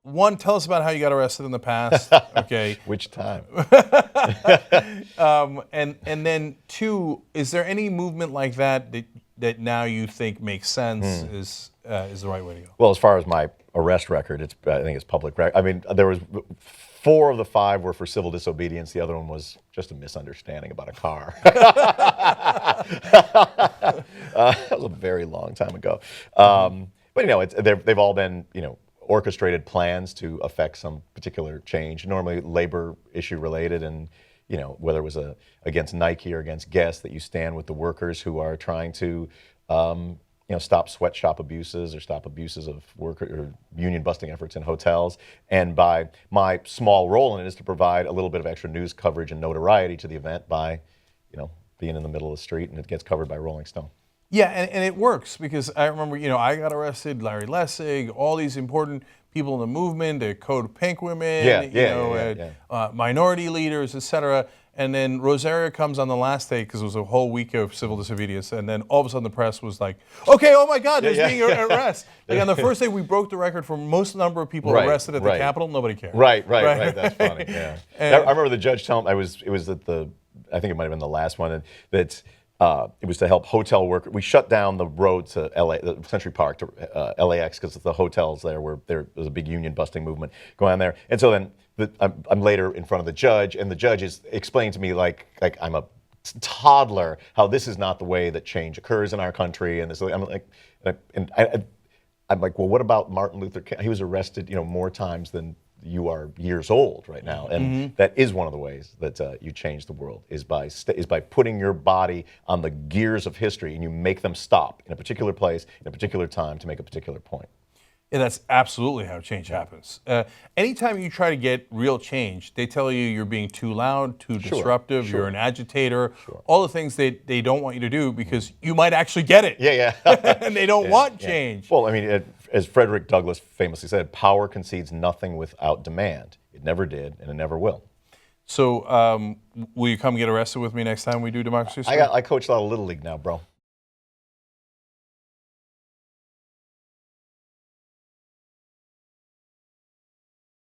one, tell us about how you got arrested in the past. Okay. Which time? And then two, is there any movement like that now you think makes sense is the right way to go? Well, as far as my arrest record, I think it's public record. I mean, there was 4 of the 5 were for civil disobedience. The other one was just a misunderstanding about a car. That was a very long time ago. But they've all been orchestrated plans to affect some particular change, normally labor issue related, and whether it was against Nike or against Guess, that you stand with the workers who are trying to stop sweatshop abuses or stop abuses of worker or union busting efforts in hotels. And by my small role in it is to provide a little bit of extra news coverage and notoriety to the event by being in the middle of the street, and it gets covered by Rolling Stone. Yeah, and it works because I remember, I got arrested, Larry Lessig, all these important people in the movement, the Code Pink women, minority leaders, et cetera. And then Rosario comes on the last day because it was a whole week of civil disobedience. And then all of a sudden the press was like, okay, oh my God, there's being an arrest. Like on the first day, we broke the record for most number of people arrested at the Capitol. Nobody cared. Right. That's funny. Yeah. I remember the judge telling me, it was at I think it might have been the last one, that it was to help hotel workers. We shut down the road to LA, Century Park to LAX, because the hotels there was a big union busting movement going on there. And so then I'm later in front of the judge, and the judge is explaining to me like I'm a toddler how this is not the way that change occurs in our country. And this, I'm like, well, what about Martin Luther King? He was arrested, more times than you are years old right now, and that is one of the ways that you change the world is by putting your body on the gears of history, and you make them stop in a particular place, in a particular time, to make a particular point. Yeah, that's absolutely how change happens. Anytime you try to get real change, they tell you you're being too loud, too disruptive, you're an agitator, all the things they don't want you to do because you might actually get it. Yeah. And they don't want change. Well, I mean, as Frederick Douglass famously said, power concedes nothing without demand. It never did, and it never will. So will you come get arrested with me next time we do Democracy Street? I coach a lot of Little League now, bro.